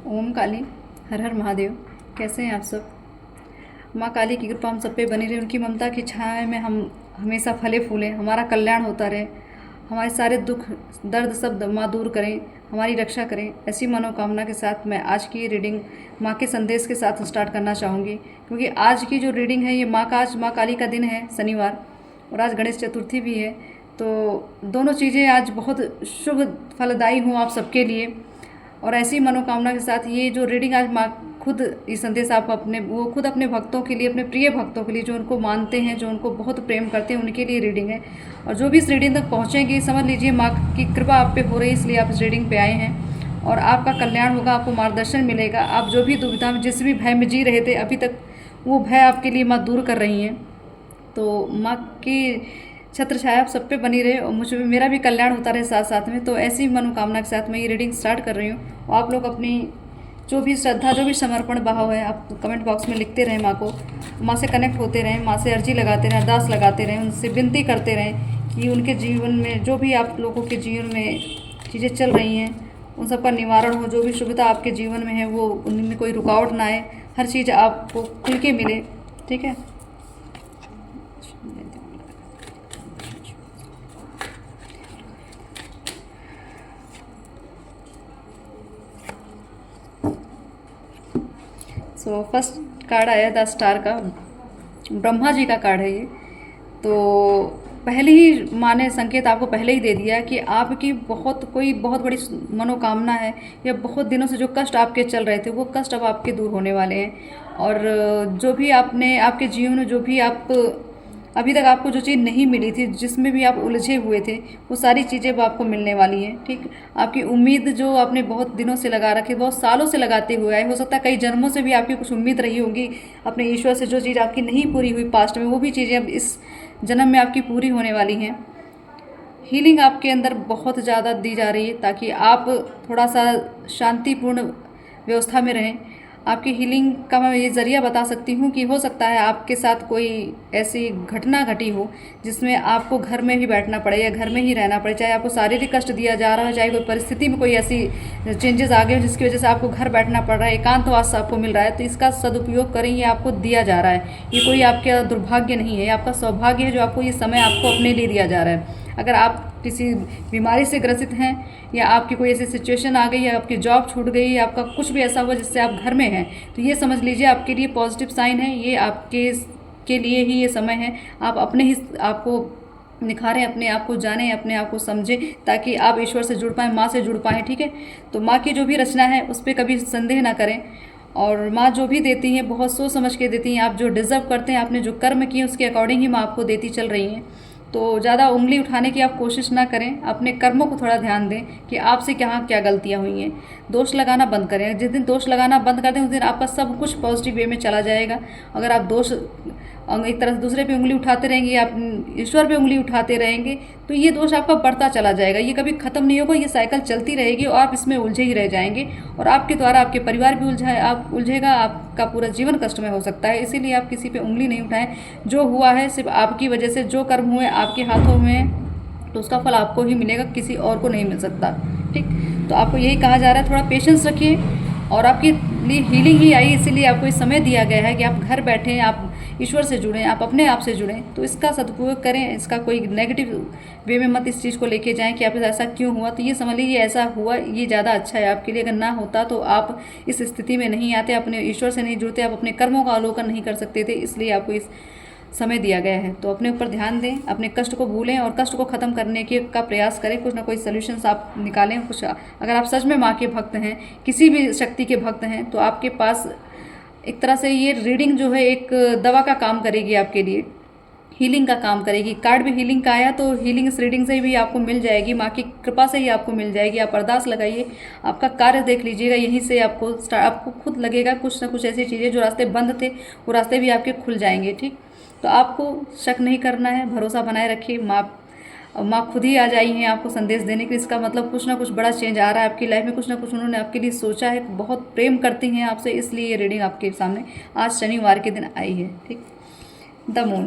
ओम काली, हर हर महादेव। कैसे हैं आप सब? माँ काली की कृपा हम सब पे बनी रहे, उनकी ममता की छाया में हम हमेशा फले फूलें, हमारा कल्याण होता रहे, हमारे सारे दुख दर्द सब माँ दूर करें, हमारी रक्षा करें। ऐसी मनोकामना के साथ मैं आज की रीडिंग माँ के संदेश के साथ स्टार्ट करना चाहूँगी, क्योंकि आज की जो रीडिंग है ये आज माँ काली का दिन है, शनिवार, और आज गणेश चतुर्थी भी है। तो दोनों चीज़ें आज बहुत शुभ फलदायी हों आप सबके लिए। और ऐसी मनोकामना के साथ ये जो रीडिंग आज माँ खुद ये संदेश आप खुद अपने भक्तों के लिए, अपने प्रिय भक्तों के लिए, जो उनको मानते हैं, जो उनको बहुत प्रेम करते हैं, उनके लिए रीडिंग है। और जो भी इस रीडिंग तक पहुँचेंगे, समझ लीजिए माँ की कृपा आप पे हो रही है, इसलिए आप इस रीडिंग पे आए हैं और आपका कल्याण होगा, आपको मार्गदर्शन मिलेगा। आप जो भी दुविधा में, जिस भी भय में जी रहे थे अभी तक, वो भय आपके लिए माँ दूर कर रही हैं। तो माँ की छत्र छाया आप सब पे बनी रहे और मुझे मेरा भी कल्याण होता रहे साथ साथ में। तो ऐसी मनोकामना के साथ मैं ये रीडिंग स्टार्ट कर रही हूँ। और आप लोग अपनी जो भी श्रद्धा, जो भी समर्पण भाव है, आप कमेंट बॉक्स में लिखते रहें माँ को, माँ से कनेक्ट होते रहें, माँ से अर्जी लगाते रहें, अरदास लगाते रहें, उनसे विनती करते रहें कि उनके जीवन में जो भी आप लोगों के जीवन में चीज़ें चल रही हैं उन सब का निवारण हो। जो भी सुविधा आपके जीवन में है वो उनमें कोई रुकावट ना आए, हर चीज़ आपको खुल के मिले। ठीक है। सो फर्स्ट कार्ड आया द स्टार का, ब्रह्मा जी का कार्ड है ये। तो पहले ही माँ ने संकेत आपको पहले ही दे दिया कि आपकी बहुत बड़ी मनोकामना है, या बहुत दिनों से जो कष्ट आपके चल रहे थे वो कष्ट अब आपके दूर होने वाले हैं। और जो भी आपके जीवन में जो भी आप अभी तक आपको जो चीज़ नहीं मिली थी, जिसमें भी आप उलझे हुए थे, वो सारी चीज़ें अब आपको मिलने वाली हैं। ठीक, आपकी उम्मीद जो आपने बहुत दिनों से लगा रखी, बहुत सालों से लगाते हुए आए, हो सकता है कई जन्मों से भी आपकी कुछ उम्मीद रही होगी अपने ईश्वर से, जो चीज़ आपकी नहीं पूरी हुई पास्ट में, वो भी चीज़ें अब इस जन्म में आपकी पूरी होने वाली हैं। हीलिंग आपके अंदर बहुत ज़्यादा दी जा रही है ताकि आप थोड़ा सा शांतिपूर्ण व्यवस्था में रहें। आपकी हीलिंग का मैं ये ज़रिया बता सकती हूँ कि हो सकता है आपके साथ कोई ऐसी घटना घटी हो जिसमें आपको घर में ही बैठना पड़े या घर में ही रहना पड़े, चाहे आपको शारीरिक कष्ट दिया जा रहा है, चाहे कोई परिस्थिति में कोई ऐसी चेंजेस आ गए हो जिसकी वजह से आपको घर बैठना पड़ रहा है, एकांतवास आपको मिल रहा है। तो इसका सदुपयोग करें, ये आपको दिया जा रहा है, ये कोई आपका दुर्भाग्य नहीं है, ये आपका सौभाग्य है जो आपको ये समय आपको अपने लिए दिया जा रहा है। अगर आप किसी बीमारी से ग्रसित हैं, या आपकी कोई ऐसी सिचुएशन आ गई, या आपकी जॉब छूट गई, या आपका कुछ भी ऐसा हुआ जिससे आप घर में हैं, तो ये समझ लीजिए आपके लिए पॉजिटिव साइन है, ये आपके के लिए ही ये समय है। आप अपने ही आपको निखारें, अपने आप को जानें, अपने आप को समझें, ताकि आप ईश्वर से जुड़ पाएँ, माँ से जुड़ पाएँ। ठीक है। तो माँ की जो भी रचना है उस पर कभी संदेह ना करें, और माँ जो भी देती हैं बहुत सोच समझ के देती हैं। आप जो डिज़र्व करते हैं, आपने जो कर्म किए उसके अकॉर्डिंग ही माँ आपको देती चल रही हैं। तो ज़्यादा उंगली उठाने की आप कोशिश ना करें, अपने कर्मों को थोड़ा ध्यान दें कि आपसे क्या क्या गलतियाँ हुई हैं। दोष लगाना बंद करें, जिस दिन दोष लगाना बंद कर दें उस दिन आपका सब कुछ पॉजिटिव वे में चला जाएगा। अगर आप दोष एक तरह से दूसरे पे उंगली उठाते रहेंगे, आप ईश्वर पे उंगली उठाते रहेंगे, तो ये दोष आपका बढ़ता चला जाएगा, ये कभी ख़त्म नहीं होगा, ये साइकिल चलती रहेगी और आप इसमें उलझे ही रह जाएंगे। और आपके द्वारा आपके परिवार भी उलझेगा, आपका पूरा जीवन कष्ट में हो सकता है। इसीलिए आप किसी पे उंगली नहीं उठाएं। जो हुआ है सिर्फ आपकी वजह से, जो कर्म हुए आपके हाथों में, तो उसका फल आपको ही मिलेगा, किसी और को नहीं मिल सकता। ठीक, तो आपको यही कहा जा रहा है, थोड़ा पेशेंस रखिए। और आपके लिए हीलिंग ही आई, इसीलिए आपको इस समय दिया गया है कि आप घर बैठें, आप ईश्वर से जुड़ें, आप अपने आप से जुड़ें। तो इसका सदुपयोग करें, इसका कोई नेगेटिव वे में मत इस चीज़ को लेके जाएं कि आप ऐसा क्यों हुआ। तो ये समझ लीजिए ऐसा हुआ, ये ज़्यादा अच्छा है आपके लिए। अगर ना होता तो आप इस स्थिति में नहीं आते, अपने ईश्वर से नहीं जुड़ते, आप अपने कर्मों का अवलोकन नहीं कर सकते थे। इसलिए आपको इस समय दिया गया है। तो अपने ऊपर ध्यान दें, अपने कष्ट को भूलें और कष्ट को ख़त्म करने के का प्रयास करें। कुछ ना कोई सॉल्यूशंस आप निकालें। कुछ अगर आप सच में माँ के भक्त हैं, किसी भी शक्ति के भक्त हैं, तो आपके पास एक तरह से ये रीडिंग जो है एक दवा का काम करेगी आपके लिए, हीलिंग का काम करेगी। कार्ड भी हीलिंग का आया, तो हीलिंग इस रीडिंग से भी आपको मिल जाएगी, माँ की कृपा से ही आपको मिल जाएगी। आप अरदास लगाइए, आपका कार्य देख लीजिएगा, यहीं से आपको खुद लगेगा कुछ ना कुछ ऐसी चीज़ें जो रास्ते बंद थे वो रास्ते भी आपके खुल जाएंगे। ठीक, तो आपको शक नहीं करना है, भरोसा बनाए रखिए। माँ खुद ही आ जाई हैं आपको संदेश देने के लिए। इसका मतलब कुछ ना कुछ बड़ा चेंज आ रहा है आपकी लाइफ में, कुछ ना कुछ उन्होंने आपके लिए सोचा है, बहुत प्रेम करती हैं आपसे, इसलिए ये रीडिंग आपके सामने आज शनिवार के दिन आई है। ठीक, द मून।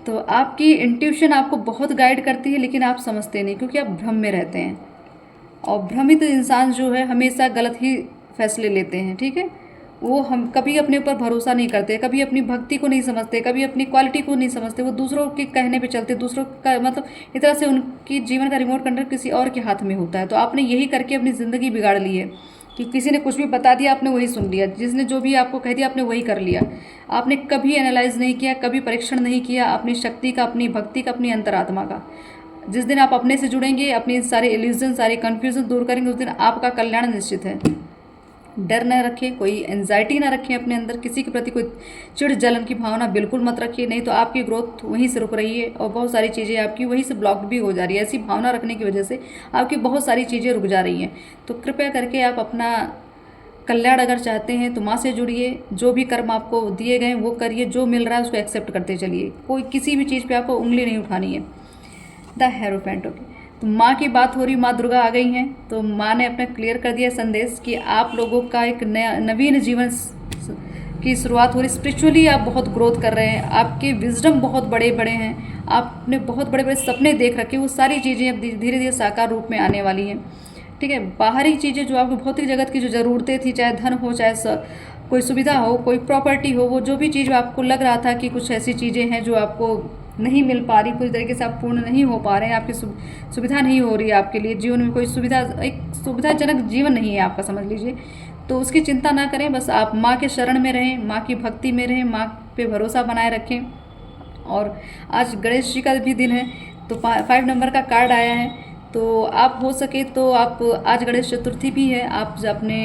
तो आपकी इंट्यूशन आपको बहुत गाइड करती है, लेकिन आप समझते नहीं, क्योंकि आप भ्रम में रहते हैं। और भ्रमित इंसान जो है हमेशा गलत ही फैसले लेते हैं, ठीक है। वो हम कभी अपने ऊपर भरोसा नहीं करते, कभी अपनी भक्ति को नहीं समझते, कभी अपनी क्वालिटी को नहीं समझते, वो दूसरों के कहने पे चलते, दूसरों का मतलब इस तरह से उनकी जीवन का रिमोट कंट्रोल किसी और के हाथ में होता है। तो आपने यही करके अपनी ज़िंदगी बिगाड़ ली है कि किसी ने कुछ भी बता दिया आपने वही सुन लिया, जिसने जो भी आपको कह दिया आपने वही कर लिया। आपने कभी एनालाइज नहीं किया, कभी परीक्षण नहीं किया अपनी शक्ति का, अपनी भक्ति का, अपनी अंतरात्मा का। जिस दिन आप अपने से जुड़ेंगे, अपनी सारे इल्यूजन, सारे कन्फ्यूजन दूर करेंगे, उस दिन आपका कल्याण निश्चित है। डर न रखें, कोई एंजाइटी ना रखें अपने अंदर, किसी के प्रति कोई चिढ़ जलन की भावना बिल्कुल मत रखिए, नहीं तो आपकी ग्रोथ वहीं से रुक रही है और बहुत सारी चीज़ें आपकी वहीं से ब्लॉक्ड भी हो जा रही है। ऐसी भावना रखने की वजह से आपकी बहुत सारी चीज़ें रुक जा रही हैं। तो कृपया करके आप अपना कल्याण अगर चाहते हैं तो माँ से जुड़िए, जो भी कर्म आपको दिए गए वो करिए, जो मिल रहा है उसको एक्सेप्ट करते चलिए, कोई किसी भी चीज़ पे आपको उंगली नहीं उठानी है। The hierophant, okay. तो माँ की बात हो रही, माँ दुर्गा आ गई हैं, तो माँ ने अपना क्लियर कर दिया संदेश कि आप लोगों का एक नया नवीन जीवन की शुरुआत हो रही। स्पिरिचुअली आप बहुत ग्रोथ कर रहे हैं, आपके विजडम बहुत बड़े बड़े हैं, आपने बहुत बड़े बड़े सपने देख रखे, वो सारी चीज़ें अब धीरे धीरे साकार रूप में आने वाली हैं, ठीक है। बाहरी चीज़ें जो आपको भौतिक जगत की जो ज़रूरतें थी, चाहे धन हो, चाहे कोई सुविधा हो, कोई प्रॉपर्टी हो, वो जो भी चीज़ आपको लग रहा था कि कुछ ऐसी चीज़ें हैं जो आपको नहीं मिल पा रही, पूरी तरीके से आप पूर्ण नहीं हो पा रहे हैं, आपकी सुविधा नहीं हो रही है, आपके लिए जीवन में कोई सुविधा, एक सुविधाजनक जीवन नहीं है आपका, समझ लीजिए। तो उसकी चिंता ना करें, बस आप माँ के शरण में रहें, माँ की भक्ति में रहें, माँ पे भरोसा बनाए रखें। और आज गणेश जी का भी दिन है, तो 5 नंबर का कार्ड आया है, तो आप हो सके तो आप आज गणेश चतुर्थी भी है, आप अपने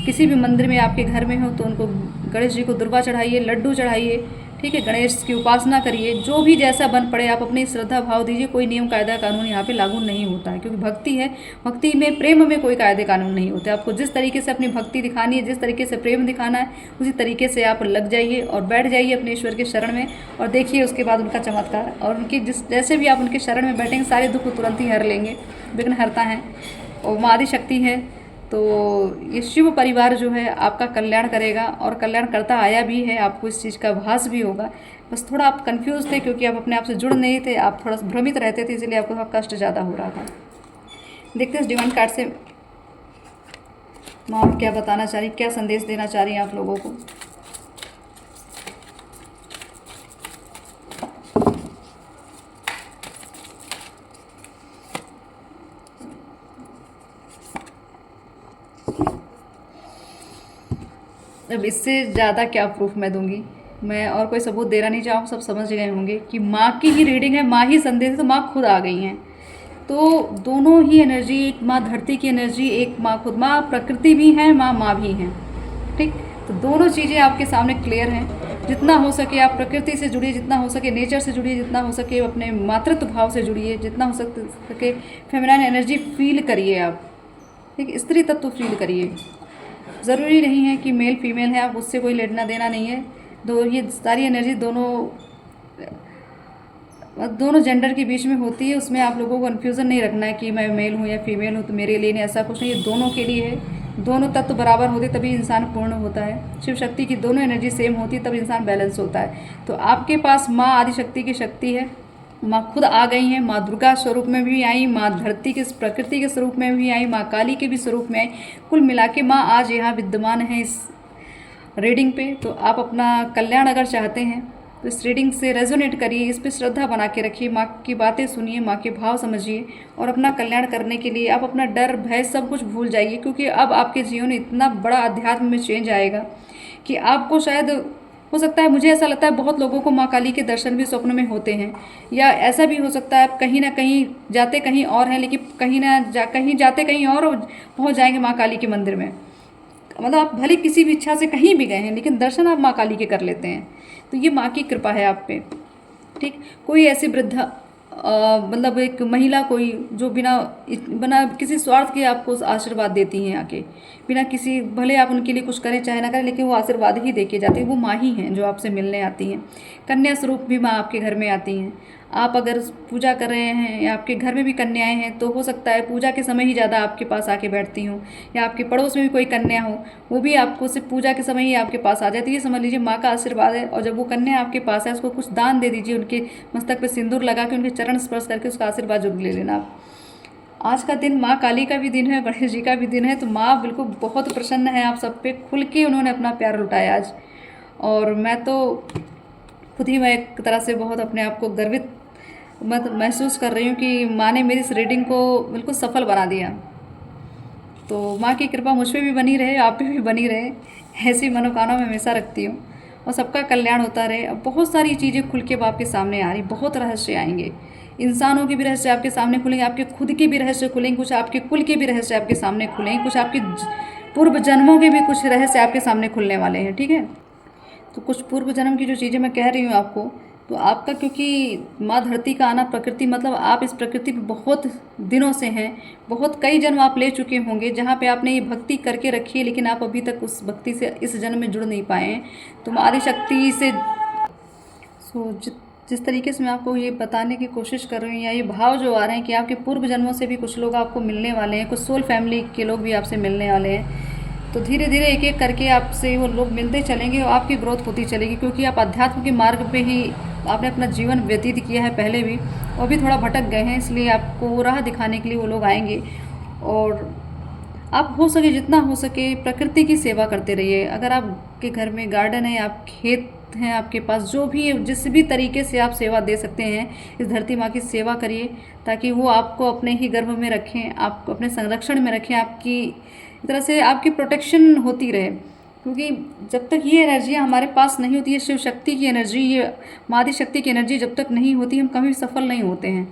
किसी भी मंदिर में आपके घर में हो तो उनको गणेश जी को दुर्वा चढ़ाइए, लड्डू चढ़ाइए, ठीक है। गणेश की उपासना करिए, जो भी जैसा बन पड़े आप अपनी श्रद्धा भाव दीजिए। कोई नियम कायदा कानून यहाँ पे लागू नहीं होता है, क्योंकि भक्ति है, भक्ति में प्रेम में कोई कायदे कानून नहीं होते। आपको जिस तरीके से अपनी भक्ति दिखानी है, जिस तरीके से प्रेम दिखाना है, उसी तरीके से आप लग जाइए और बैठ जाइए अपने ईश्वर के शरण में, और देखिए उसके बाद उनका चमत्कार। और उनकी जैसे भी आप उनके शरण में बैठेंगे, सारे दुख तुरंत ही हर लेंगे, विघ्न हरता है और माँ आदि शक्ति है। तो ये शिव परिवार जो है आपका कल्याण करेगा और कल्याण करता आया भी है, आपको इस चीज़ का आभास भी होगा। बस थोड़ा आप कंफ्यूज थे क्योंकि आप अपने आप से जुड़ नहीं थे, आप थोड़ा सा भ्रमित रहते थे, इसलिए आपको थोड़ा कष्ट ज़्यादा हो रहा था। देखते हैं इस डिवाइन कार्ड से माँ क्या बताना चाह रही, क्या संदेश देना चाह रही हैं आप लोगों को। अब इससे ज़्यादा क्या प्रूफ मैं दूंगी, मैं और कोई सबूत देना नहीं चाहूँ, सब समझ गए होंगे कि माँ की ही रीडिंग है, माँ ही संदेश है, तो माँ खुद आ गई हैं। तो दोनों ही एनर्जी, एक माँ धरती की एनर्जी, एक माँ खुद, माँ प्रकृति भी है, माँ भी हैं, ठीक। तो दोनों चीज़ें आपके सामने क्लियर हैं। जितना हो सके आप प्रकृति से जुड़िए, जितना हो सके नेचर से जुड़िए, जितना हो सके अपने मातृत्व भाव से जुड़िए, जितना हो सके फेमिनाइन एनर्जी फील करिए आप, ठीक। स्त्री तत्व फील करिए। ज़रूरी नहीं है कि मेल फीमेल है, आप उससे कोई लेना देना नहीं है। ये सारी एनर्जी दोनों जेंडर के बीच में होती है, उसमें आप लोगों को कन्फ्यूज़न नहीं रखना है कि मैं मेल हूँ या फीमेल हूँ तो मेरे लिए नहीं, ऐसा कुछ नहीं है, दोनों के लिए है। दोनों तत्व बराबर होते तभी इंसान पूर्ण होता है। शिव शक्ति की दोनों एनर्जी सेम होती है तब इंसान बैलेंस होता है। तो आपके पास माँ आदि शक्ति की शक्ति है, माँ खुद आ गई हैं, माँ दुर्गा स्वरूप में भी आई, माँ धरती के प्रकृति के स्वरूप में भी आई, माँ काली के भी स्वरूप में आई। कुल मिला के माँ आज यहाँ विद्यमान है इस रीडिंग पे। तो आप अपना कल्याण अगर चाहते हैं तो इस रीडिंग से रेजोनेट करिए, इस पर श्रद्धा बना के रखिए, माँ की बातें सुनिए, माँ के भाव समझिए और अपना कल्याण करने के लिए आप अपना डर भय सब कुछ भूल जाइए, क्योंकि अब आपके जीवन में इतना बड़ा अध्यात्म में चेंज आएगा कि आपको शायद हो सकता है, मुझे ऐसा लगता है बहुत लोगों को माँ काली के दर्शन भी स्वप्न में होते हैं, या ऐसा भी हो सकता है आप कहीं ना कहीं जाते कहीं और हैं लेकिन कहीं जाते कहीं और पहुँच जाएंगे माँ काली के मंदिर में। मतलब आप भले किसी भी इच्छा से कहीं भी गए हैं लेकिन दर्शन आप माँ काली के कर लेते हैं। तो ये माँ की कृपा है आप पे, ठीक। कोई ऐसी वृद्धा मतलब एक महिला कोई जो बिना किसी स्वार्थ के आपको आशीर्वाद देती हैं आके, बिना किसी, भले आप उनके लिए कुछ करें चाहे ना करें लेकिन वो आशीर्वाद ही दे के जाती है। वो माँ ही हैं जो आपसे मिलने आती हैं। कन्या स्वरूप भी माँ आपके घर में आती हैं। आप अगर पूजा कर रहे हैं या आपके घर में भी कन्याएं हैं तो हो सकता है पूजा के समय ही ज़्यादा आपके पास आके बैठती हूँ, या आपके पड़ोस में भी कोई कन्या हो वो भी आपको सिर्फ पूजा के समय ही आपके पास आ जाती है। ये समझ लीजिए माँ का आशीर्वाद है। और जब वो कन्या आपके पास है उसको कुछ दान दे दीजिए, उनके मस्तक पे सिंदूर लगा के उनके चरण स्पर्श करके उसका आशीर्वाद जरूर ले लेना। आज का दिन माँ काली का भी दिन है, गणेश जी का भी दिन है, तो माँ बिल्कुल बहुत प्रसन्न है आप सब पे, खुल के उन्होंने अपना प्यार लुटाया आज। और मैं तो खुद ही मैं एक तरह से बहुत अपने आप को गर्वित मत महसूस कर रही हूँ कि माँ ने मेरी इस रीडिंग को बिल्कुल सफल बना दिया। तो माँ की कृपा मुझ पे भी बनी रहे, आप पे भी बनी रहे, ऐसी मनोकामना मैं हमेशा रखती हूँ। और सबका कल्याण होता रहे। अब बहुत सारी चीज़ें खुल के अब आपके सामने आ रही, बहुत रहस्य आएंगे, इंसानों के भी रहस्य आपके सामने खुलेंगे, आपके खुद के भी रहस्य खुलेंगे, कुछ आपके कुल के भी रहस्य आपके सामने खुलेंगे, कुछ आपके पूर्व जन्मों के भी कुछ रहस्य आपके सामने खुलने वाले हैं। ठीक है, तो कुछ पूर्व जन्म की जो चीज़ें मैं कह रही हूँ आपको, तो आपका क्योंकि माँ धरती का आना, प्रकृति मतलब आप इस प्रकृति पे बहुत दिनों से हैं, बहुत कई जन्म आप ले चुके होंगे जहाँ पे आपने ये भक्ति करके रखी है, लेकिन आप अभी तक उस भक्ति से इस जन्म में जुड़ नहीं पाए हैं। तो माँ आदिशक्ति से जिस तरीके से मैं आपको ये बताने की कोशिश कर रही हूँ, या ये भाव जो आ रहे हैं कि आपके पूर्व जन्मों से भी कुछ लोग आपको मिलने वाले हैं, कुछ सोल फैमिली के लोग भी आपसे मिलने वाले हैं। तो धीरे धीरे एक एक करके आपसे वो लोग मिलते चलेंगे और आपकी ग्रोथ होती चलेगी, क्योंकि आप अध्यात्म के मार्ग पे ही आपने अपना जीवन व्यतीत किया है पहले भी, और भी थोड़ा भटक गए हैं, इसलिए आपको वो राह दिखाने के लिए वो लोग आएंगे। और आप हो सके जितना हो सके प्रकृति की सेवा करते रहिए। अगर आपके घर में गार्डन है, आप खेत हैं आपके पास, जो भी जिस भी तरीके से आप सेवा दे सकते हैं, इस धरती माँ की सेवा करिए, ताकि वो आपको अपने ही गर्भ में रखें, आपको अपने संरक्षण में रखें, आपकी एक तरह से आपकी प्रोटेक्शन होती रहे। क्योंकि जब तक ये एनर्जियाँ हमारे पास नहीं होती है, शिव शक्ति की एनर्जी, ये मादी शक्ति की एनर्जी जब तक नहीं होती, हम कभी सफल नहीं होते हैं।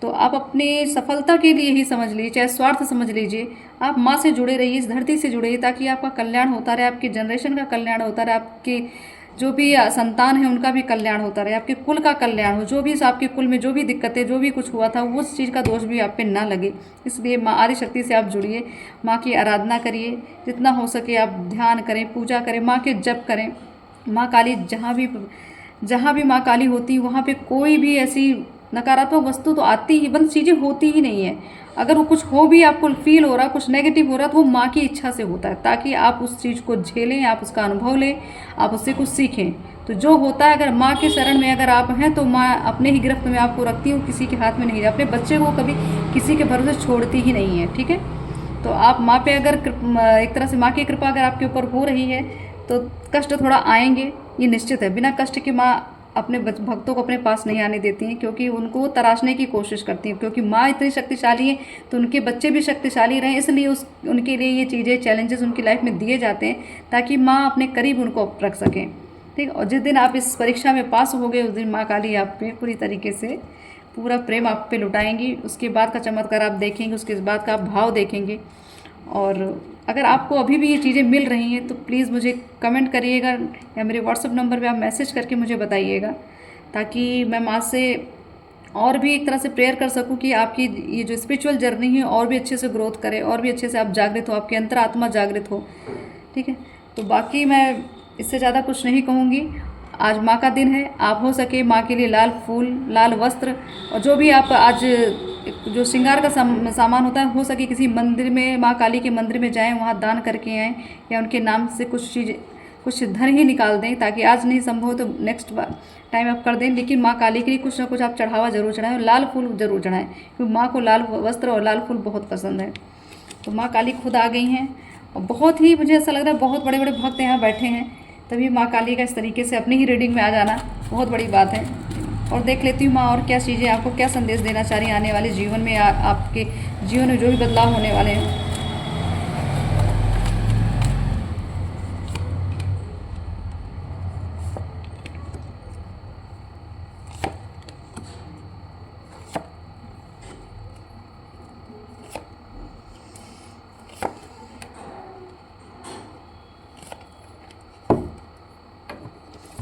तो आप अपनी सफलता के लिए ही समझ लीजिए, चाहे स्वार्थ समझ लीजिए, आप माँ से जुड़े रहिए, इस धरती से जुड़े रहिए, ताकि आपका कल्याण होता रहे, आपकी जनरेशन का कल्याण होता रहे, आपके जो भी संतान है उनका भी कल्याण होता रहे, आपके कुल का कल्याण हो, जो भी आपके कुल में जो भी दिक्कतें, जो भी कुछ हुआ था, उस चीज़ का दोष भी आप पे ना लगे। इसलिए माँ आदिशक्ति से आप जुड़िए, माँ की आराधना करिए, जितना हो सके आप ध्यान करें, पूजा करें, माँ के जप करें। माँ काली जहाँ भी माँ काली होती है, वहाँ पे कोई भी ऐसी नकारात्मक वस्तु तो आती ही, बंद चीज़ें होती ही नहीं है। अगर वो कुछ हो भी, आपको फील हो रहा, कुछ नेगेटिव हो रहा, तो वो माँ की इच्छा से होता है, ताकि आप उस चीज़ को झेलें, आप उसका अनुभव लें, आप उससे कुछ सीखें। तो जो होता है, अगर माँ के शरण में अगर आप हैं, तो माँ अपने ही गिरफ्त में आपको रखती है, किसी के हाथ में नहीं। अपने बच्चे को कभी किसी के भरोसे छोड़ती ही नहीं है। ठीक है, तो आप माँ पे अगर एक तरह से माँ की कृपा अगर आपके ऊपर हो रही है, तो कष्ट थोड़ा आएंगे, ये निश्चित है। बिना कष्ट के माँ अपने भक्तों को अपने पास नहीं आने देती हैं, क्योंकि उनको तराशने की कोशिश करती हैं। क्योंकि माँ इतनी शक्तिशाली है, तो उनके बच्चे भी शक्तिशाली रहें, इसलिए उनके लिए ये चीज़ें, चैलेंजेस उनकी लाइफ में दिए जाते हैं, ताकि माँ अपने करीब उनको रख सकें। ठीक, और जिस दिन आप इस परीक्षा में पास हो गए, उस दिन माँ काली आप पे पूरी तरीके से पूरा प्रेम आप पे लुटाएंगी। उसके बाद का चमत्कार आप देखेंगे, उसके बाद का आप भाव देखेंगे। और अगर आपको अभी भी ये चीज़ें मिल रही हैं, तो प्लीज़ मुझे कमेंट करिएगा, या मेरे व्हाट्सएप नंबर पे आप मैसेज करके मुझे बताइएगा, ताकि मैं माँ से और भी एक तरह से प्रेयर कर सकूं कि आपकी ये जो स्पिरिचुअल जर्नी है और भी अच्छे से ग्रोथ करे, और भी अच्छे से आप जागृत हो, आपकी अंतरात्मा जागृत हो। ठीक है, तो बाकी मैं इससे ज़्यादा कुछ नहीं कहूँगी। आज माँ का दिन है, आप हो सके माँ के लिए लाल फूल, लाल वस्त्र, और जो भी आप आज जो श्रृंगार का सामान होता है, हो सके किसी मंदिर में, माँ काली के मंदिर में जाएं, वहाँ दान करके आएँ, या उनके नाम से कुछ धन ही निकाल दें, ताकि आज नहीं संभव तो नेक्स्ट टाइम आप कर दें, लेकिन माँ काली के लिए कुछ ना कुछ आप चढ़ावा जरूर चढ़ाएं, लाल फूल जरूर चढ़ाएं, क्योंकि माँ को लाल वस्त्र और लाल फूल बहुत पसंद है। तो माँ काली खुद आ गई हैं, और बहुत ही मुझे ऐसा लग रहा है बहुत बड़े बड़े भक्त यहाँ बैठे हैं, तभी माँ काली का इस तरीके से अपनी ही रीडिंग में आ जाना बहुत बड़ी बात है। और देख लेती हूँ माँ और क्या चीज़ें आपको क्या संदेश देना चाह रही हैं आने वाले जीवन में, आपके जीवन में जो भी बदलाव होने वाले हैं।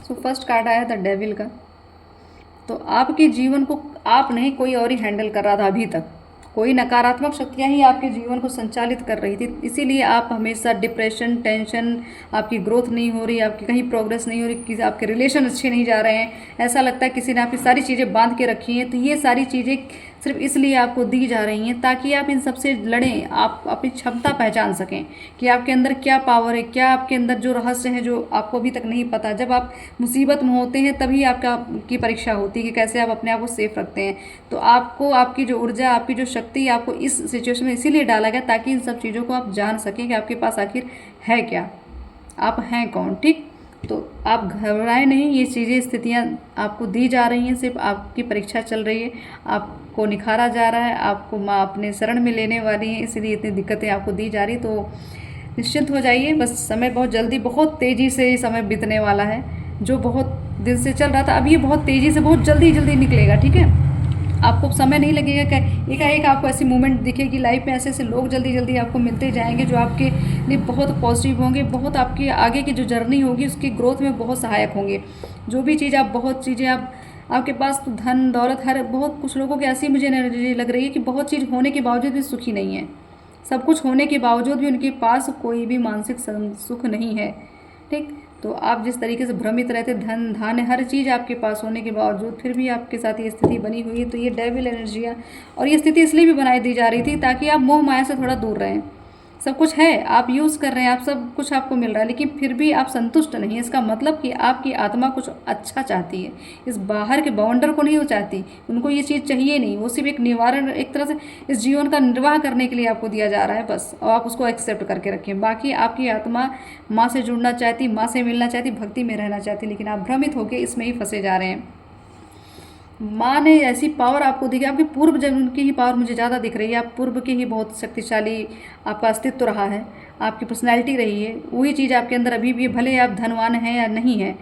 सो फर्स्ट कार्ड आया था डेविल का। तो आपके जीवन को आप नहीं, कोई और ही हैंडल कर रहा था अभी तक। कोई नकारात्मक शक्तियाँ ही आपके जीवन को संचालित कर रही थी, इसीलिए आप हमेशा डिप्रेशन, टेंशन, आपकी ग्रोथ नहीं हो रही, आपकी कहीं प्रोग्रेस नहीं हो रही, किसी आपके रिलेशन अच्छे नहीं जा रहे हैं, ऐसा लगता है किसी ने आपकी सारी चीज़ें बांध के रखी हैं। तो ये सारी चीज़ें सिर्फ इसलिए आपको दी जा रही हैं ताकि आप इन सब से लड़ें, आप अपनी क्षमता पहचान सकें कि आपके अंदर क्या पावर है, क्या आपके अंदर जो रहस्य है जो आपको अभी तक नहीं पता। जब आप मुसीबत में होते हैं तभी आपका की परीक्षा होती है कि कैसे आप अपने आप को सेफ रखते हैं। तो आपको आपकी जो ऊर्जा, आपकी जो शक्ति, आपको इस सिचुएशन में इसीलिए डाला गया ताकि इन सब चीज़ों को आप जान सकें कि आपके पास आखिर है क्या, आप हैं कौन। ठीक, तो आप घबराएं नहीं, ये चीज़ें स्थितियाँ आपको दी जा रही हैं, सिर्फ आपकी परीक्षा चल रही है, आपको निखारा जा रहा है, आपको माँ अपने शरण में लेने वाली है, इसलिए इतनी दिक्कतें आपको दी जा रही। तो निश्चिंत हो जाइए, बस समय बहुत जल्दी, बहुत तेज़ी से ये समय बीतने वाला है। जो बहुत दिन से चल रहा था अब ये बहुत तेज़ी से, बहुत जल्दी जल्दी निकलेगा। ठीक है, आपको समय नहीं लगेगा कि एकाएक आपको ऐसी मूवमेंट दिखेगी लाइफ में, ऐसे ऐसे लोग जल्दी जल्दी आपको मिलते जाएंगे जो आपके लिए बहुत पॉजिटिव होंगे, बहुत आपकी आगे की जो जर्नी होगी उसकी ग्रोथ में बहुत सहायक होंगे। जो भी चीज़ आप, बहुत चीज़ें आप, आपके पास तो धन दौलत, हर बहुत कुछ लोगों की ऐसी मुझे एनर्जी लग रही है कि बहुत चीज़ होने के बावजूद भी सुखी नहीं है, सब कुछ होने के बावजूद भी उनके पास कोई भी मानसिक सुख नहीं है। ठीक, तो आप जिस तरीके से भ्रमित रहते, धन धान्य हर चीज़ आपके पास होने के बावजूद फिर भी आपके साथ ये स्थिति बनी हुई है, तो ये डेविल एनर्जियाँ, और ये स्थिति इसलिए भी बनाई दी जा रही थी ताकि आप मोह माया से थोड़ा दूर रहें। सब कुछ है, आप यूज़ कर रहे हैं, आप सब कुछ आपको मिल रहा है, लेकिन फिर भी आप संतुष्ट नहीं है। इसका मतलब कि आपकी आत्मा कुछ अच्छा चाहती है, इस बाहर के बाउंडर को नहीं वो चाहती, उनको ये चीज़ चाहिए नहीं, वो सिर्फ एक निवारण, एक तरह से इस जीवन का निर्वाह करने के लिए आपको दिया जा रहा है बस, और आप उसको एक्सेप्ट करके रखें। बाकी आपकी आत्मा माँ से जुड़ना चाहती, माँ से मिलना चाहती, भक्ति में रहना चाहती, लेकिन आप भ्रमित होकर इसमें ही फंसे जा रहे हैं। माँ ने ऐसी पावर आपको दी कि आपके पूर्व जन्म की ही पावर मुझे ज़्यादा दिख रही है, आप पूर्व के ही बहुत शक्तिशाली आपका अस्तित्व रहा है, आपकी पर्सनैलिटी रही है, वही चीज़ आपके अंदर अभी भी, भले आप धनवान हैं या नहीं हैं,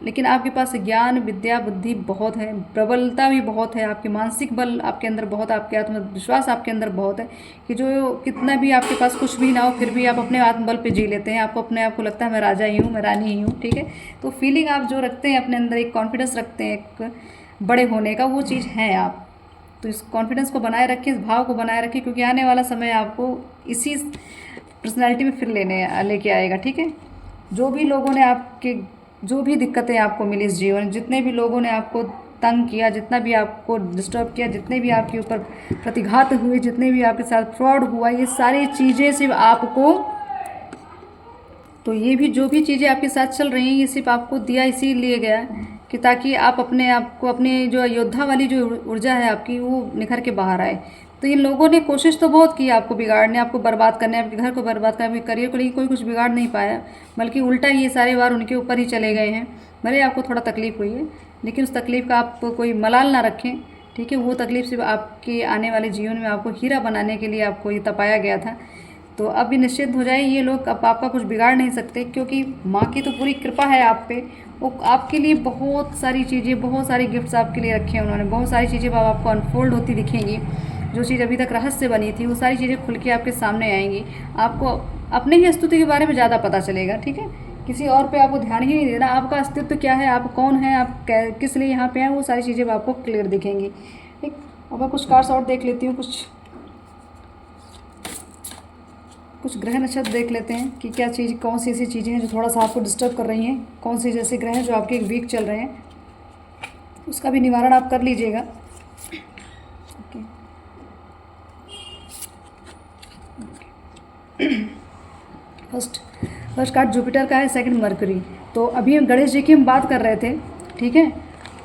लेकिन आपके पास ज्ञान, विद्या, बुद्धि बहुत है, प्रबलता भी बहुत है, आपके मानसिक बल आपके अंदर बहुत, आपके आत्मविश्वास आपके अंदर बहुत है कि जो कितना भी आपके पास कुछ भी ना हो फिर भी आप अपने आत्मबल पे जी लेते हैं। आपको अपने आप को लगता है मैं राजा ही हूँ, मैं रानी ही हूँ। ठीक है, तो फीलिंग आप जो रखते हैं अपने अंदर, एक कॉन्फिडेंस रखते हैं एक बड़े होने का, वो चीज़ है आप। तो इस कॉन्फिडेंस को बनाए रखें, इस भाव को बनाए रखें, क्योंकि आने वाला समय आपको इसी पर्सनैलिटी में फिर लेके आएगा। ठीक है, जो भी लोगों ने आपके, जो भी दिक्कतें आपको मिली इस जीवन, जितने भी लोगों ने आपको तंग किया, जितना भी आपको डिस्टर्ब किया, जितने भी आपके ऊपर प्रतिघात हुए, जितने भी आपके साथ फ्रॉड हुआ, ये सारी चीज़ें सिर्फ आपको, तो ये भी जो भी चीज़ें आपके साथ चल रही हैं ये सिर्फ आपको दिया इसीलिए गया कि ताकि आप अपने आप को, अपने जो योद्धा वाली जो ऊर्जा है आपकी, वो निखर के बाहर आए। तो इन लोगों ने कोशिश तो बहुत की आपको बिगाड़ने, आपको बर्बाद करने, आपके घर को बर्बाद करने, आपके करियर को, लेकिन कोई कुछ बिगाड़ नहीं पाया, बल्कि उल्टा ये सारे वार उनके ऊपर ही चले गए हैं। भले आपको थोड़ा तकलीफ़ हुई है, लेकिन उस तकलीफ़ का आप कोई मलाल ना रखें। ठीक है, वो तकलीफ़ सिर्फ आपके आने वाले जीवन में आपको हीरा बनाने के लिए आपको ये तपाया गया था। तो अब भी निश्चित हो जाए, ये लोग अब आपका कुछ बिगाड़ नहीं सकते, क्योंकि माँ की तो पूरी कृपा है आप पे। वो आपके लिए बहुत सारी चीज़ें, बहुत सारी गिफ्ट्स आपके लिए रखे हैं उन्होंने, बहुत सारी चीज़ें अब आपको अनफोल्ड होती दिखेंगी। जो चीज़ अभी तक रहस्य बनी थी वो सारी चीज़ें खुल के आपके सामने आएंगी। आपको अपने ही अस्तित्व के बारे में ज़्यादा पता चलेगा। ठीक है, किसी और पे आपको ध्यान ही नहीं देना, आपका अस्तित्व क्या है, आप कौन हैं, आप किस लिए यहाँ पे हैं, वो सारी चीज़ें आपको क्लियर दिखेंगी। ठीक, अब मैं कुछ कार्ड्स और देख लेती हूँ, कुछ ग्रह नक्षत्र देख लेते हैं कि क्या चीज़, कौन सी ऐसी चीज़ें हैं जो थोड़ा सा आपको डिस्टर्ब कर रही हैं, कौन से जैसे ग्रह हैं जो आपके एक वीक चल रहे हैं, उसका भी निवारण आप कर लीजिएगा। ओके, फर्स्ट कार्ड जुपिटर का है, सेकंड मरकरी। तो अभी हम गणेश जी की हम बात कर रहे थे। ठीक है,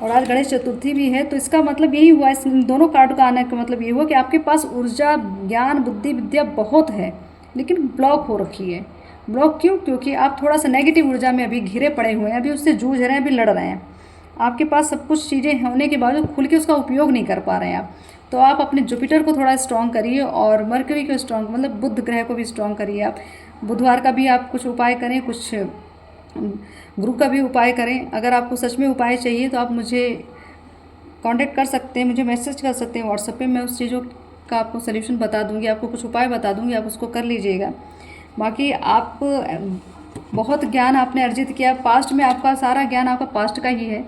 और आज गणेश चतुर्थी भी है, तो इसका मतलब यही हुआ, इस दोनों कार्ड का आने का मतलब ये हुआ कि आपके पास ऊर्जा, ज्ञान, बुद्धि, विद्या बहुत है, लेकिन ब्लॉक हो रखी है। ब्लॉक क्यों? क्योंकि आप थोड़ा सा नेगेटिव ऊर्जा में अभी घिरे पड़े हुए हैं, अभी उससे जूझ रहे हैं, अभी लड़ रहे हैं। आपके पास सब कुछ चीज़ें होने के बावजूद खुल के उसका उपयोग नहीं कर पा रहे हैं आप। तो आप अपने जुपिटर को थोड़ा स्ट्रॉन्ग करिए, और मरकरी को स्ट्रॉन्ग, मतलब बुध ग्रह को भी स्ट्रॉन्ग करिए। आप बुधवार का भी आप कुछ उपाय करें, कुछ गुरु का भी उपाय करें। अगर आपको सच में उपाय चाहिए तो आप मुझे कांटेक्ट कर सकते हैं, मुझे मैसेज कर सकते हैं व्हाट्सएप पे, मैं उस चीज़ों का आपको सलूशन बता दूंगी, आपको कुछ उपाय बता दूंगी, आप उसको कर लीजिएगा। बाकी आप बहुत ज्ञान आपने अर्जित किया, पास्ट में आपका सारा ज्ञान आपका पास्ट का ही है,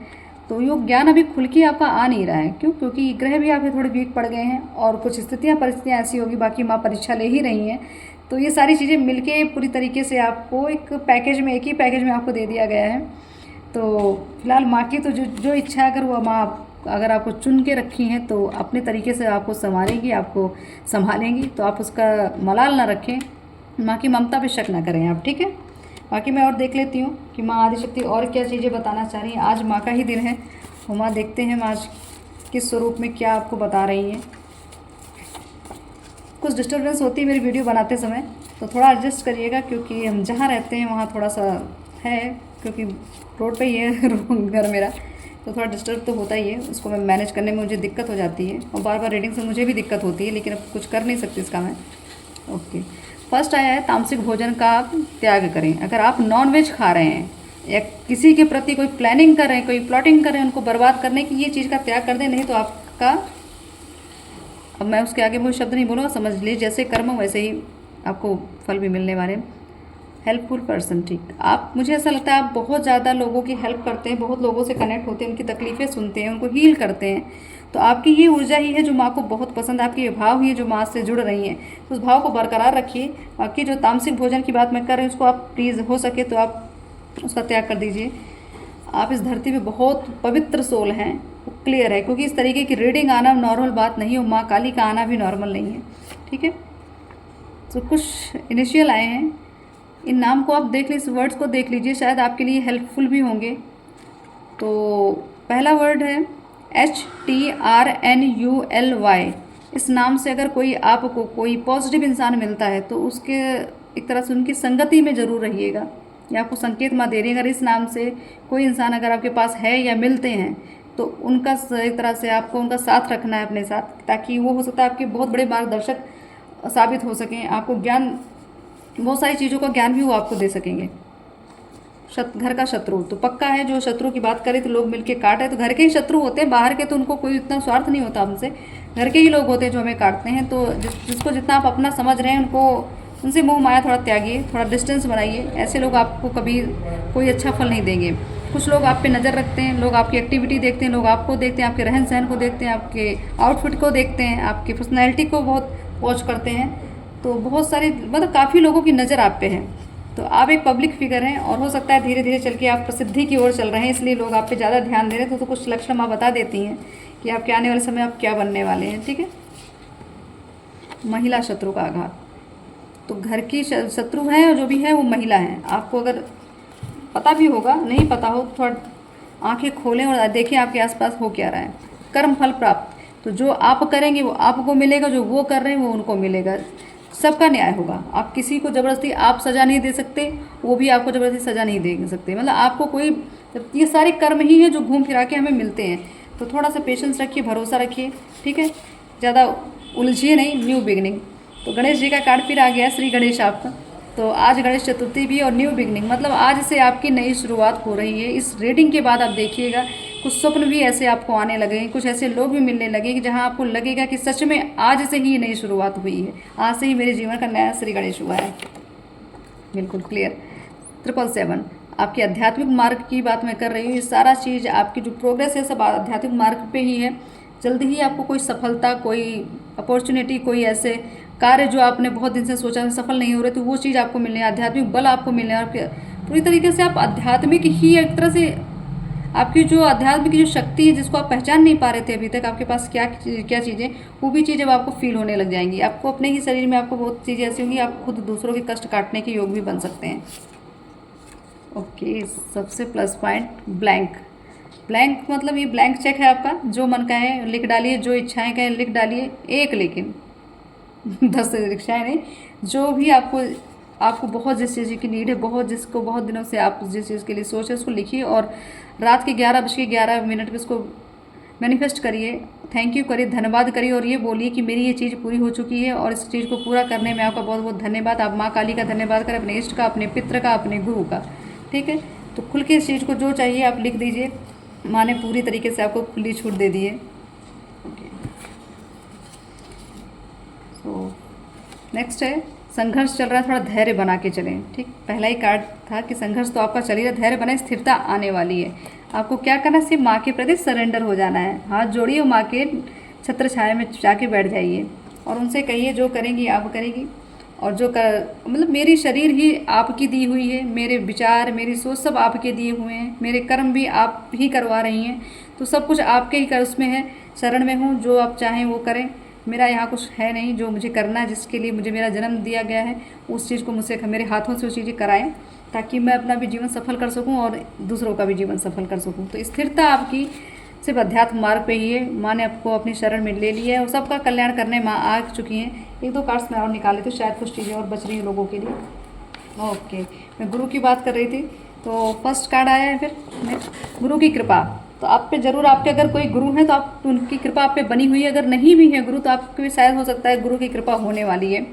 तो ये ज्ञान अभी खुल के आपका आ नहीं रहा है। क्यों? क्योंकि ग्रह भी आपके थोड़े वीक पड़ गए हैं, और कुछ स्थितियाँ परिस्थितियाँ ऐसी होगी, बाकी माँ परीक्षा ले ही रही हैं। तो ये सारी चीज़ें मिलके पूरी तरीके से आपको एक पैकेज में, एक ही पैकेज में आपको दे दिया गया है। तो फिलहाल माँ की तो जो इच्छा है, अगर वो माँ अगर आपको चुन के रखी हैं तो अपने तरीके से आपको संवारेंगी, आपको संभालेंगी, तो आप उसका मलाल ना रखें, माँ की ममता पे शक ना करें आप, ठीक है। बाकी मैं और देख लेती हूँ कि माँ आदिशक्ति और क्या चीज़ें बताना चाह रही हैं। आज माँ का ही दिन है, तो माँ देखते हैं माँ आज किस स्वरूप में क्या आपको बता रही हैं। कुछ डिस्टर्बेंस होती है मेरी वीडियो बनाते समय, तो थोड़ा एडजस्ट करिएगा, क्योंकि हम जहाँ रहते हैं वहाँ थोड़ा सा है, क्योंकि रोड पे ही है घर मेरा, तो थोड़ा डिस्टर्ब तो होता ही है, उसको मैं मैनेज करने में मुझे दिक्कत हो जाती है, और बार बार रीडिंग से मुझे भी दिक्कत होती है, लेकिन अब कुछ कर नहीं सकती इसका मैं। ओके, फर्स्ट आया है तामसिक भोजन का आप त्याग करें। अगर आप नॉन वेज खा रहे हैं या किसी के प्रति कोई प्लानिंग कर रहे हैं, कोई प्लॉटिंग कर रहे हैं उनको बर्बाद करने की, ये चीज़ का त्याग कर दें, नहीं तो आपका, अब मैं उसके आगे कोई शब्द नहीं बोलूँगा, समझ लीजिए जैसे कर्म वैसे ही आपको फल भी मिलने वाले हैं। हेल्पफुल पर्सन, ठीक, आप, मुझे ऐसा लगता है आप बहुत ज़्यादा लोगों की हेल्प करते हैं, बहुत लोगों से कनेक्ट होते हैं, उनकी तकलीफ़ें सुनते हैं, उनको हील करते हैं, तो आपकी ये ऊर्जा ही है जो माँ को बहुत पसंद है, आपकी ये भाव ही है जो माँ से जुड़ रही हैं, तो उस भाव को बरकरार रखिए। बाकी जो तामसिक भोजन की बात मैं कर रही हूँ उसको आप प्लीज़ हो सके तो आप उसका त्याग कर दीजिए। आप इस धरती पे बहुत पवित्र सोल हैं, वो क्लियर है, क्योंकि इस तरीके की रीडिंग आना नॉर्मल बात नहीं है, माँ काली का आना भी नॉर्मल नहीं है, ठीक है। तो कुछ इनिशियल आए हैं, इन नाम को आप देख लीजिए, वर्ड्स को देख लीजिए, शायद आपके लिए हेल्पफुल भी होंगे। तो पहला वर्ड है HTRNULY। इस नाम से अगर कोई आपको कोई पॉजिटिव इंसान मिलता है तो उसके एक तरह से उनकी संगति में ज़रूर रहिएगा, या आपको संकेत माँ दे रही है, अगर इस नाम से कोई इंसान अगर आपके पास है या मिलते हैं तो उनका एक तरह से आपको उनका साथ रखना है अपने साथ, ताकि वो हो सकता है आपके बहुत बड़े मार्गदर्शक साबित हो सकें, आपको ज्ञान, बहुत सारी चीज़ों का ज्ञान भी वो आपको दे सकेंगे। घर का शत्रु तो पक्का है, जो शत्रु की बात करें तो लोग मिलके काटे, तो घर के ही शत्रु होते हैं, बाहर के तो उनको कोई इतना स्वार्थ नहीं होता हमसे, घर के ही लोग होते हैं जो हमें काटते हैं। तो जिसको जितना आप अपना समझ रहे हैं उनको, उनसे मोह माया थोड़ा त्यागिए, थोड़ा डिस्टेंस बनाइए, ऐसे लोग आपको कभी कोई अच्छा फल नहीं देंगे। कुछ लोग आप पे नज़र रखते हैं, लोग आपकी एक्टिविटी देखते हैं, लोग आपको देखते हैं, आपके रहन सहन को देखते हैं, आपके आउटफिट को देखते हैं, आपकी पर्सनैलिटी को बहुत वॉच करते हैं, तो बहुत सारी, मतलब काफ़ी लोगों की नज़र आप पे है। तो आप एक पब्लिक फिगर हैं, और हो सकता है धीरे धीरे चल के आप प्रसिद्धि की ओर चल रहे हैं, इसलिए लोग आप पे ज़्यादा ध्यान दे रहे हैं। तो कुछ लक्षण माँ बता देती हैं कि आपके आने वाले समय आप क्या बनने वाले हैं, ठीक है। महिला शत्रु का आघात, तो घर की शत्रु है, और जो भी है वो महिला है। आपको अगर पता भी होगा, नहीं पता हो, थोड़ा आंखें खोलें और देखें आपके आसपास हो क्या रहा है। कर्म फल प्राप्त, तो जो आप करेंगे वो आपको मिलेगा, जो वो कर रहे हैं वो उनको मिलेगा, सबका न्याय होगा। आप किसी को ज़बरदस्ती आप सज़ा नहीं दे सकते, वो भी आपको ज़बरदस्ती सज़ा नहीं दे सकते, मतलब आपको कोई, ये सारे कर्म ही हैं जो घूम फिरा के हमें मिलते हैं। तो थोड़ा सा पेशेंस रखिए, भरोसा रखिए, ठीक है, ज़्यादा उलझिए नहीं। न्यू बिगनिंग, तो गणेश जी का कार्ड फिर आ गया, श्री गणेश आपका। तो आज गणेश चतुर्थी भी, और न्यू बिगनिंग मतलब आज से आपकी नई शुरुआत हो रही है। इस रीडिंग के बाद आप देखिएगा कुछ स्वप्न भी ऐसे आपको आने लगेंगे, कुछ ऐसे लोग भी मिलने लगे कि जहां आपको लगेगा कि सच में आज से ही नई शुरुआत हुई है, आज से ही मेरे जीवन का नया श्री गणेश हुआ है। बिल्कुल क्लियर। 777 आपके आध्यात्मिक मार्ग की बात मैं कर रही हूँ, ये सारा चीज़ आपकी जो प्रोग्रेस है सब आध्यात्मिक मार्ग पे ही है। जल्दी ही आपको कोई सफलता, कोई अपॉर्चुनिटी, कोई ऐसे कार्य जो आपने बहुत दिन से सोचा सफल नहीं हो रहे, तो वो चीज़ आपको मिलने, आध्यात्मिक बल आपको मिलने, और पूरी तरीके से आप आध्यात्मिक ही एक तरह से, आपकी जो आध्यात्मिक की जो शक्ति है जिसको आप पहचान नहीं पा रहे थे अभी तक, आपके पास क्या क्या चीज़ें, वो भी चीज़ें अब आपको फील होने लग जाएंगी। आपको अपने ही शरीर में आपको बहुत चीज़ें ऐसी होंगी, आप खुद दूसरों के कष्ट काटने के योग भी बन सकते हैं। ओके, सबसे प्लस पॉइंट ब्लैंक। ब्लैंक मतलब ये ब्लैंक चेक है आपका, जो मन का है लिख डालिए, जो इच्छाएं कहें लिख डालिए, एक लेकिन 10 इच्छाएं नहीं, जो भी आपको बहुत जिस चीज़ की नीड है, बहुत जिसको बहुत दिनों से आप जिस चीज़ के लिए सोच है उसको लिखिए, और रात के 11:11 पे उसको मैनिफेस्ट करिए, थैंक यू करिए, धन्यवाद करिए, और ये बोलिए कि मेरी ये चीज़ पूरी हो चुकी है, और इस चीज़ को पूरा करने में आपका बहुत बहुत धन्यवाद। आप माँ काली का धन्यवाद करें, अपने इष्ट का, अपने पितृ का, अपने गुरु का, ठीक है। तो खुल के इस चीज़ को जो चाहिए आप लिख दीजिए, माँ ने पूरी तरीके से आपको खुली छूट दे दी है। तो नेक्स्ट है संघर्ष चल रहा है, थोड़ा धैर्य बना के चलें, ठीक। पहला ही कार्ड था कि संघर्ष तो आपका चल ही रहा, धैर्य बने, स्थिरता आने वाली है। आपको क्या करना है, सिर्फ माँ के प्रति सरेंडर हो जाना है, हाथ जोड़िए, माँ के छत्र छाया में जाके बैठ जाइए, और उनसे कहिए जो करेंगी आप करेगी, और जो मतलब मेरी शरीर ही आपकी दी हुई है, मेरे विचार, मेरी सोच सब आपके दिए हुए हैं, मेरे कर्म भी आप ही करवा रही हैं, तो सब कुछ आपके ही कर उसमें है, शरण में हूँ, जो आप चाहें वो करें। मेरा यहाँ कुछ है नहीं, जो मुझे करना है, जिसके लिए मुझे मेरा जन्म दिया गया है, उस चीज़ को मुझसे मेरे हाथों से वो चीज़ें कराएं, ताकि मैं अपना भी जीवन सफल कर सकूं और दूसरों का भी जीवन सफल कर सकूं। तो स्थिरता आपकी सिर्फ अध्यात्म मार्ग पे ही है। माँ ने आपको अपनी शरण में ले लिया है और सबका कल्याण करने माँ आ चुकी हैं। एक दो कार्ड्स मैं और निकाले थे, शायद कुछ चीज़ें और बच रही हैं लोगों के लिए। ओके, मैं गुरु की बात कर रही थी। तो फर्स्ट कार्ड आया है, फिर नेक्स्ट गुरु की कृपा। तो आप पे जरूर, आपके अगर कोई गुरु हैं तो आप उनकी कृपा आप पे बनी हुई है। अगर नहीं भी है गुरु तो आपके भी शायद हो सकता है गुरु की कृपा होने वाली है।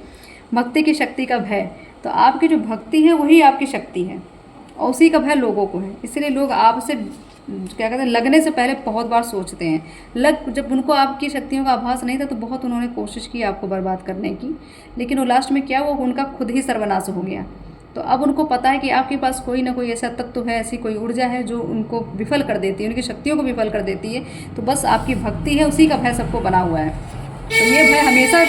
भक्ति की शक्ति का भय, तो आपकी जो भक्ति है वही आपकी शक्ति है और उसी का भय लोगों को है। इसीलिए लोग आपसे क्या कहते हैं, लगने से पहले बहुत बार सोचते हैं। जब उनको आपकी शक्तियों का आभास नहीं था तो बहुत उन्होंने कोशिश की आपको बर्बाद करने की, लेकिन वो लास्ट में क्या, वो उनका खुद ही सर्वनाश हो गया। तो अब उनको पता है कि आपके पास कोई ना कोई ऐसा तत्व है, ऐसी कोई ऊर्जा है जो उनको विफल कर देती है, उनकी शक्तियों को विफल कर देती है। तो बस आपकी भक्ति है, उसी का भय सबको बना हुआ है। तो ये भय हमेशा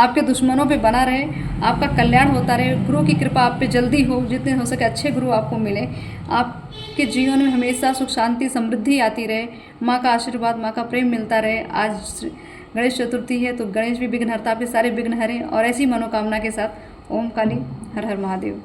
आपके दुश्मनों पे बना रहे, आपका कल्याण होता रहे, गुरु की कृपा आप पे जल्दी हो, जितने हो सके अच्छे गुरु आपको मिले, आपके जीवन में हमेशा सुख शांति समृद्धि आती रहे, माँ का आशीर्वाद, माँ का प्रेम मिलता रहे। आज गणेश चतुर्थी है तो गणेश भी विघ्नहर्ता, आपके सारे विघ्न हरें और ऐसी मनोकामना के साथ ओम काली हर हर महादेव।